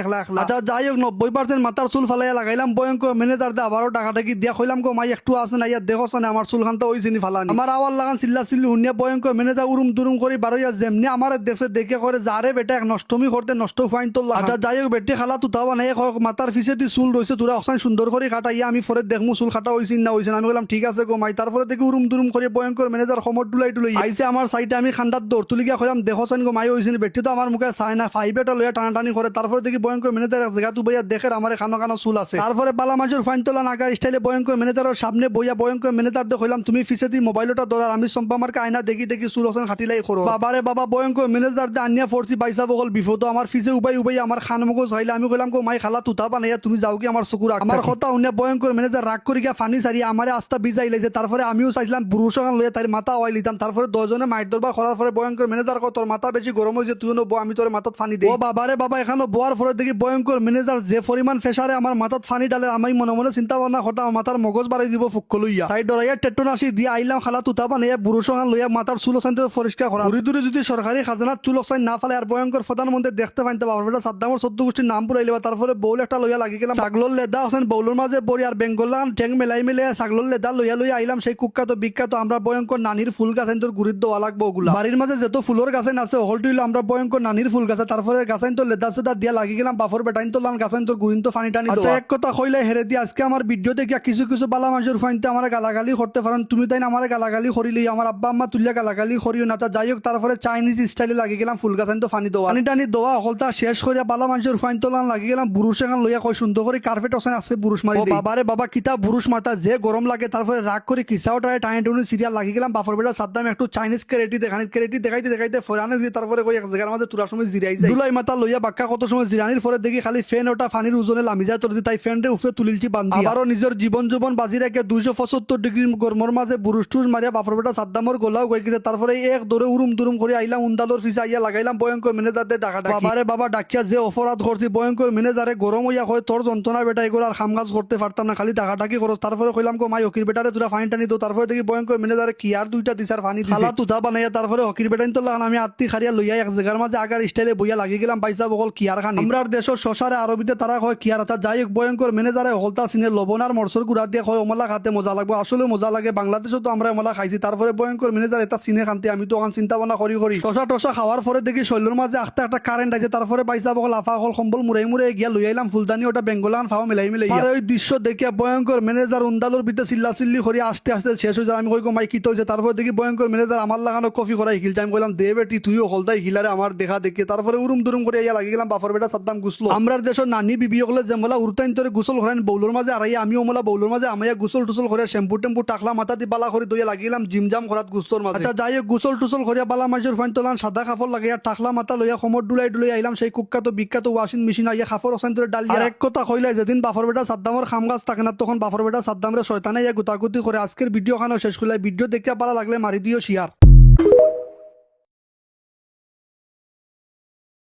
একলা একলা। আচ্ছা যাই হোক 90% মাথার চুল ফালাইয়া লাগাইলাম ভয়ঙ্কর ম্যানেজার দে আবারও টাকাটাকি দিয়া কইলাম গো মাই একটু আছে না ইয়া দেখো না আমার চুল খান তো ওই চিনি ফালানি আমার আওয়ার লাগান চিল্লা চিল্লি শুনিয়া ভয়ঙ্কর ম্যানেজার উরুম দুরুম করে বারোইয়া যেমনি আমার দেখছে দেখে করে যারে বেটা এক নষ্টমি করতে নষ্ট ফাইন তো। আচ্ছা যাই হোক বেটি খালা তুতা বানাই মাথার ফিসে দি চুল রয়েছে তোরা অকসান সুন্দর করে কাটাইয়া আমি পরে দেখমু চুল কাটা হইছিন না হইছেন আমি বললাম ঠিক আছে গো মাই তারপরে দেখি উরুম দুরুম করে ভয়ঙ্কর ম্যানেজার খমর ডুলাই ডুলাই আইসে আমার সাইডে আমি খান্ডার দৌড় তুলি গিয়া কইলাম দেখো গো মাই হইছেন বেটি তো আমার মুখে চায় না ফাইভেটা লইয়া টানাটানি করে তারপরে দেখি ভয়ঙ্কর ম্যানেজার এক জায়গা তুবাইয়া দেখে আমার খানো খানো চুল আছে তারপরে বালা মাজুর ফাইন তোলা নাগার স্টাইলে ভয়ঙ্কর ম্যানেজারের সামনে বইয়া ভয়ঙ্কর ম্যানেজার দেখলাম তুমি ফিসে দি মোবাইলটা ধরার আমি সম্পা আমার আয়না দেখি দেখি চুল হোসেন খাটিলাই করো বাবারে বাবা ভয়ঙ্কর ম্যানেজার দে আনিয়া ফোরছি বাইসা বগল বিপদ আমার ফিসে উবাই উবাই আমার খান মগজ হইলে আমি কইলাম গো মাই খালা তুতা বানাইয়া তুমি যাও কি আমার চকুর আমার কথা উনিয়া ভয়ঙ্কর ম্যানেজার রাগ করি গিয়া ফানি সারি আমারে আস্তা বিজাই লাইছে তারপরে আমিও চাইছিলাম পুরুষখান লইয়া তার মাথা ওয়াই লিতাম তারপরে 10 জনে মাইট দরবার করার পরে ভয়ঙ্কর ম্যানেজার কত তোর মাথা বেশি গরম হয়েছে তুই নো আমি তোর মাথাত ফানি দে ও বাবারে বাবা এখানে বোয়ার পরে দেখি ভয়ঙ্কর ম্যানেজার যে পরিমাণ ফেসারে আমার মাথাত ফানি ডালে আমি মনে মনে চিন্তা ভাবনা করতাম মাথার মগজ বাড়াই দিব ফুক্ক লইয়া তাই ডরাইয়া টেট্টনাশি দিয়ে আইলাম খালা তুতা বানাইয়া পুরুষখান লইয়া মাথার চুল ওখান থেকে পরিষ্কার করা দূরে দূরে যদি সরকারি খাজানার চুল ওখান না ফেলে আর ভয়ঙ্কর প্রধানমন্ত্রী দেখতে পাইতে বাবা সাদ্দামর 14 গোষ্ঠীর নাম পুরাইলে তারপরে বউল একটা লইয়া লাগি গেলাম ছাগলর লেদা ওখান বউলের মাঝে বড়ি আর বেঙ্গলান ঠ্যাং মেলাই মিলে ছাগলর লেদা লইয়া লইয়া আইলাম সেই কুখ্যাত বিখ্যাত আমরা ভয়ঙ্কর নানির ফুল গাছ তোর গুরুত্ব দেওয়া লাগবো ওগুলা বাড়ির মাঝে যত ফুলের গাছ আছে হলটি হইলো আমরা ভয়ঙ্কর নানির ফুল গাছে তারপরে গাছাইন তো লেদা সেদা দিয়া লাগি গেলাম বাফর বেটাইন তো লান গাছাইন তোর গুরিন তো ফানি টানি এক কথা কইলে হেরে দিয়ে আজকে আমার ভিডিও দেখিয়া কিছু কিছু বালা মানুষের ফাইনতে আমার গালাগালি করতে পারেন তুমি তাই আমার গালাগালি করিলি আমার আব্বা আম্মা তুলিয়া গালাগালি করিও না তা যাই হোক তারপরে চাইনিজ স্টাইলে লাগি গেলাম ফুল গাছাইন তো ফানি দেওয়া ফানি টানি দেওয়া হলতা শেষ করিয়া বালা মানুষের ফাইন তো লান লাগি গেলাম বুরুষ এখান লইয়া কই সুন্দর করে কার্পেট ওখানে আছে বুরুষ মারি বাবারে বাবা কিতা বুরুষ মারতা যে গরম লাগে তারপরে রাগ করে কিসাওটায় টাইনে টুনি সিরিয়াল লাগি গেলাম বাফর বেটা সাদ্দাম একটু চাইনিজ ক্যারেটি দেখাইতে দেখাইতে ফরানে দিয়ে তারপরে কই এক জায়গার মাঝে তুরা সময় জিরাই যায় দুলাই মাথা লইয়া বাক্কা কত সময় জিরানির পরে দেখি খালি ফ্যান ওটা ফানির ওজনে লামি যায় তোর তাই ফ্যানরে উপরে তুলিলছি বান্ধি আবারও নিজের জীবন বাজি রেখে 275 ডিগ্রি গরমের মাঝে বুরুষ টুস মারিয়া বাফর বেটা সাদ্দামর গোলাও গই গেছে তারপরে এক দৌড়ে উরুম দুরুম করে আইলাম উন্দালোর ফিসা আইয়া লাগাইলাম ভয়ঙ্কর ম্যানেজারদের ডাকা বাবারে বাবা ডাকিয়া যে অপরাধ করছি ভয়ঙ্কর ম্যানেজারে গরম হইয়া কয় তোর যন্ত্রণা বেটা এগুলো আর খামগাজ করতে পারতাম না খালি ডাকাডাকি করো তারপরে কইলাম গো মাই হকির বেটারে তোরা ফাইন টানি দো তারপরে দেখি ভয়ঙ্কর ম্যানেজারে কি আর দুইটা দিছার ফানি দিছে খালা তুতা বানাইয়া তারপরে হকির বেটাইন তো লাগান আমি আত্মি খারিয়া লইয়া এক জায়গার মাঝে আগার স্টাইলে বইয়া লাগি গেলাম পাইসা বকল কিয়ার খানি আমরার দেশের শশারে আরবিতে তারা কয় কিয়ার আতা যাই হোক ভয়ঙ্কর ম্যানেজারে হলতা সিনে লবণার মরসর গুড়া দিয়ে কয় ওমলা খাতে মজা লাগবে আসলে মজা লাগে বাংলাদেশে তো আমরা ওমলা খাইছি তারপরে ভয়ঙ্কর ম্যানেজার এটা সিনে খানতে আমি তো ওখান চিন্তা ভাবনা করি শশা টসা খাওয়ার পরে দেখি শৈলের মাঝে একটা কারেন্ট আছে তারপরে পাইসা বকল আফা হল সম্বল মুড়ে গিয়া লই আইলাম ফুলদানি ওটা বেঙ্গলান ফাও মিলাই আর ওই দৃশ্য দেখিয়া ভয়ঙ্কর ম্যানেজার উন্দালোর ভিতরে চিল্লা চিল্লি করি আস্তে আস্তে শেষ হয়ে যায় আমি কই মাই কিত হয়েছে তারপরে দেখি ভয়ঙ্কর ম্যানেজার আমার লাগানো কফি করা হিল আমি বললাম দে বেটি তুইও হলদাই হিলারে আমার দেখা দেখে তারপরে উরুম দুরুম করে ইয়া লাগি গেলাম বাফর বেটা সাদ্দাম গুসলো আমরা দেশের নানি বিবি হলে যেমলা উরতাইন তোরে গোসল করেন বৌলোর মাঝে আর আমি ওমলা বৌলোর মাঝে আমি গোসল টুসল করে শ্যাম্পু টেম্পু টাকলা মাথা দি বালা করে দইয়া লাগি গেলাম জিমজাম করাত গুস্তর মাঝে আচ্ছা যাই হোক গোসল টুসল করিয়া বালা মাঝের ফাইন তোলান সাদা কাপড় লাগাইয়া টাকলা মাথা লইয়া সমর ডুলাই আইলাম সেই কুখ্যাত বিখ্যাত ওয়াশিং মেশিন আইয়া কাপড় ওখান তোরে ডাল আর এক কথা কইলাই যেদিন বাফর বেটা সাদ্দামর খামগাছ থাকে না তখন বাফর বেটা সাদ্দামরে শয়তানে ইয়া গুতাগুতি করে আজকের ভিডিও খানো শেষ করলাই ভিডিও দেখিয়া পারা লাগলে মারি দিও শেয়ার।